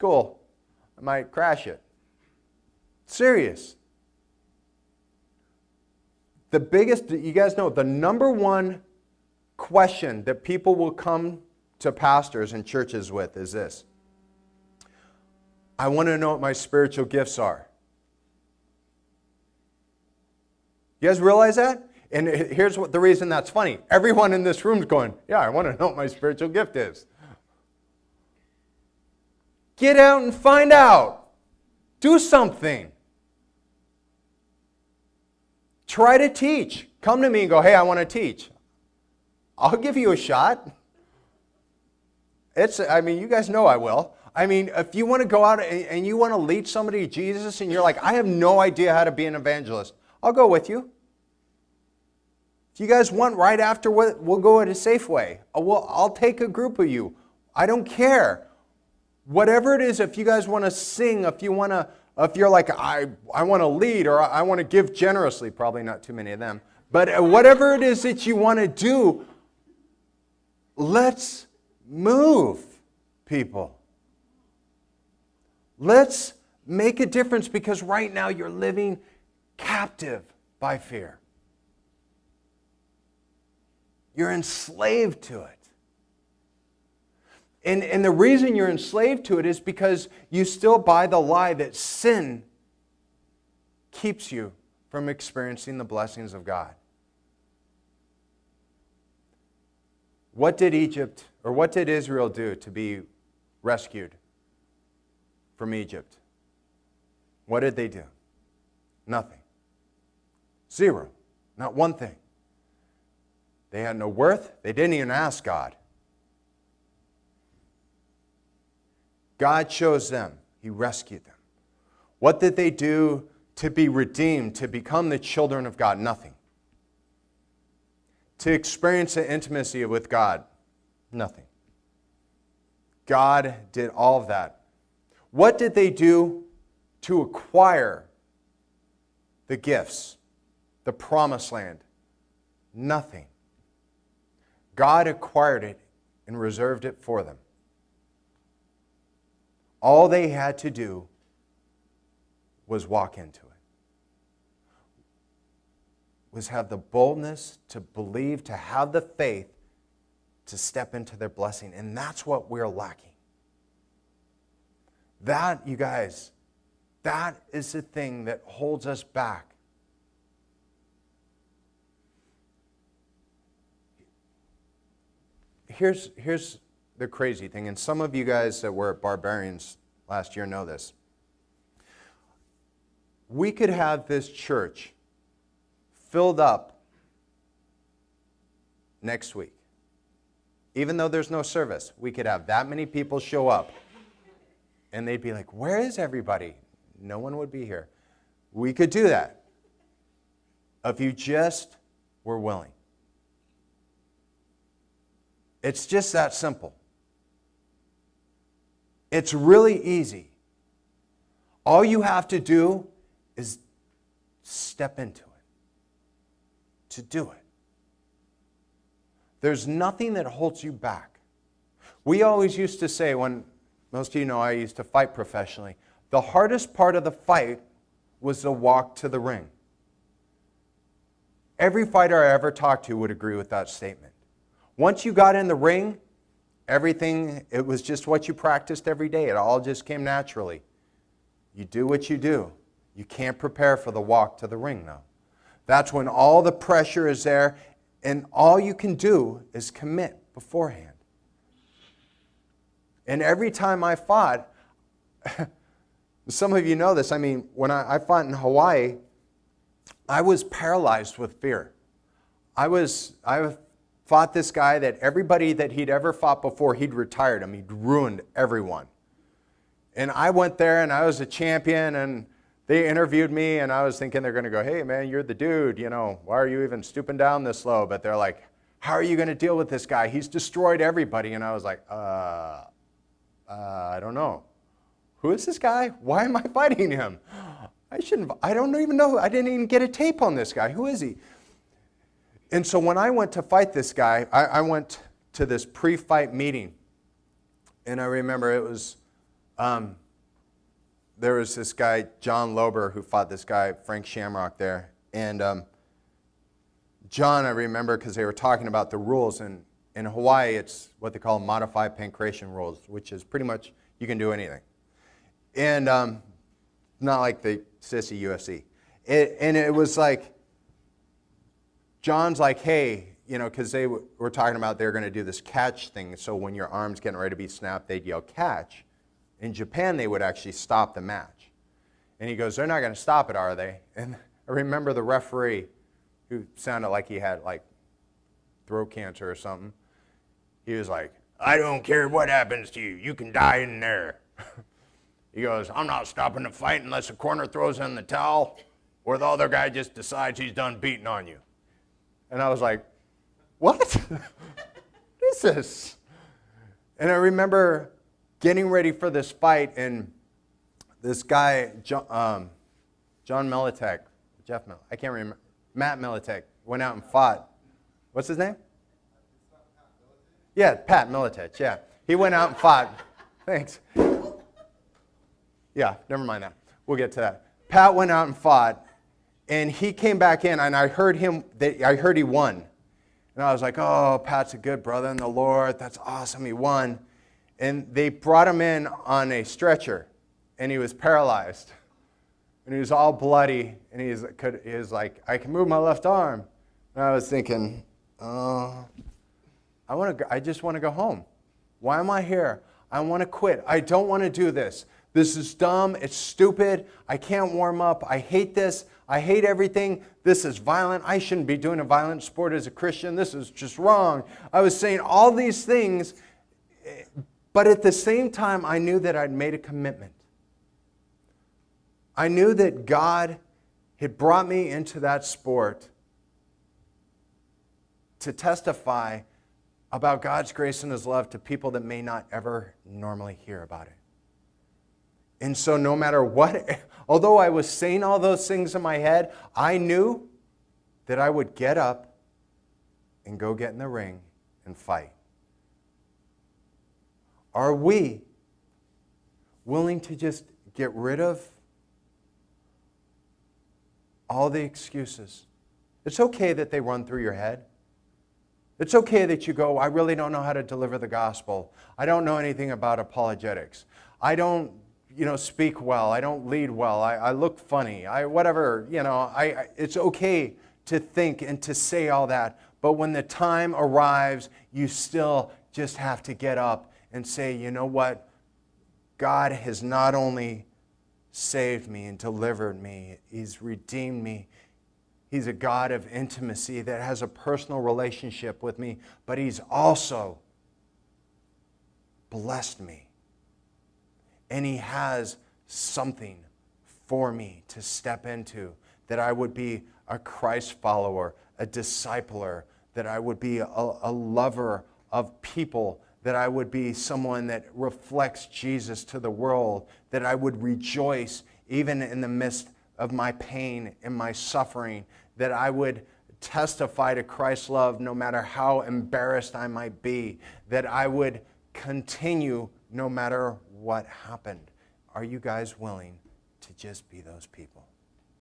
school. I might crash it. Serious. The biggest, you guys know, the number one question that people will come to pastors and churches with is this. I want to know what my spiritual gifts are. You guys realize that? And here's what the reason that's funny. Everyone in this room is going, yeah, I want to know what my spiritual gift is. Get out and find out. Do something. Try to teach. Come to me and go, hey, I want to teach. I'll give you a shot. You guys know I will. If you want to go out and you want to lead somebody to Jesus and you're like, I have no idea how to be an evangelist, I'll go with you. If you guys want right after, we'll go at a Safeway. I'll take a group of you. I don't care. Whatever it is, if you guys want to sing, if you're like, I want to lead or I want to give generously, probably not too many of them, but whatever it is that you want to do, let's move, people. Let's make a difference because right now you're living captive by fear. You're enslaved to it. And the reason you're enslaved to it is because you still buy the lie that sin keeps you from experiencing the blessings of God. What did Israel do to be rescued from Egypt? What did they do? Nothing. Zero. Not one thing. They had no worth. They didn't even ask God. God chose them. He rescued them. What did they do to be redeemed, to become the children of God? Nothing. To experience the intimacy with God? Nothing. God did all of that. What did they do to acquire the gifts, the promised land? Nothing. God acquired it and reserved it for them. All they had to do was walk into it. Was have the boldness to believe, to have the faith to step into their blessing. And that's what we're lacking. That, you guys, that is the thing that holds us back. Here's the crazy thing, and some of you guys that were at Barbarians last year know this. We could have this church filled up next week. Even though there's no service, we could have that many people show up, and they'd be like, where is everybody? No one would be here. We could do that if you just were willing. It's just that simple. It's really easy. All you have to do is step into it, to do it. There's nothing that holds you back. We always used to say, when most of you know I used to fight professionally, the hardest part of the fight was the walk to the ring. Every fighter I ever talked to would agree with that statement. Once you got in the ring, everything, it was just what you practiced every day. It all just came naturally. You do what you do. You can't prepare for the walk to the ring, though. That's when all the pressure is there, and all you can do is commit beforehand. And every time I fought, some of you know this, when I fought in Hawaii, I was paralyzed with fear. I fought this guy that everybody that he'd ever fought before, he'd retired him. He'd ruined everyone. And I went there and I was a champion and they interviewed me and I was thinking they're going to go, hey man, you're the dude, why are you even stooping down this low? But they're like, how are you going to deal with this guy? He's destroyed everybody. And I was like, I don't know. Who is this guy? Why am I fighting him? I don't even know. I didn't even get a tape on this guy. Who is he? And so when I went to fight this guy, I went to this pre-fight meeting. And I remember it was there was this guy, John Lober, who fought this guy, Frank Shamrock there. And John, I remember, because they were talking about the rules. And in Hawaii, it's what they call modified pancration rules, which is pretty much you can do anything. And not like the sissy UFC. And it was like, John's like, hey, because they were talking about they're going to do this catch thing. So when your arm's getting ready to be snapped, they'd yell catch. In Japan, they would actually stop the match. And he goes, they're not going to stop it, are they? And I remember the referee, who sounded like he had throat cancer or something. He was like, I don't care what happens to you. You can die in there. He goes, I'm not stopping the fight unless the corner throws in the towel or the other guy just decides he's done beating on you. And I was like, what? What is this? And I remember getting ready for this fight, and this guy, John Militek, I can't remember, Matt Militek, went out and fought. What's his name? Yeah, Pat Militek, yeah. He went out and fought. Thanks. Yeah, never mind that. We'll get to that. Pat went out and fought, and he came back in, and I heard he won. And I was like, oh, Pat's a good brother in the Lord. That's awesome. He won. And they brought him in on a stretcher, and he was paralyzed. And he was all bloody, and he was like, I can move my left arm. And I was thinking, I just want to go home. Why am I here? I want to quit. I don't want to do this. This is dumb. It's stupid. I can't warm up. I hate this. I hate everything. This is violent. I shouldn't be doing a violent sport as a Christian. This is just wrong. I was saying all these things, but at the same time, I knew that I'd made a commitment. I knew that God had brought me into that sport to testify about God's grace and His love to people that may not ever normally hear about it. And so no matter what, although I was saying all those things in my head, I knew that I would get up and go get in the ring and fight. Are we willing to just get rid of all the excuses? It's okay that they run through your head. It's okay that you go, I really don't know how to deliver the gospel. I don't know anything about apologetics. I don't speak well. I don't lead well. I look funny. It's okay to think and to say all that. But when the time arrives, you still just have to get up and say, you know what? God has not only saved me and delivered me, He's redeemed me. He's a God of intimacy that has a personal relationship with me, but He's also blessed me. And He has something for me to step into, that I would be a Christ follower, a discipler, that I would be a lover of people, that I would be someone that reflects Jesus to the world, that I would rejoice even in the midst of my pain and my suffering, that I would testify to Christ's love no matter how embarrassed I might be, that I would continue no matter what happened. Are you guys willing to just be those people?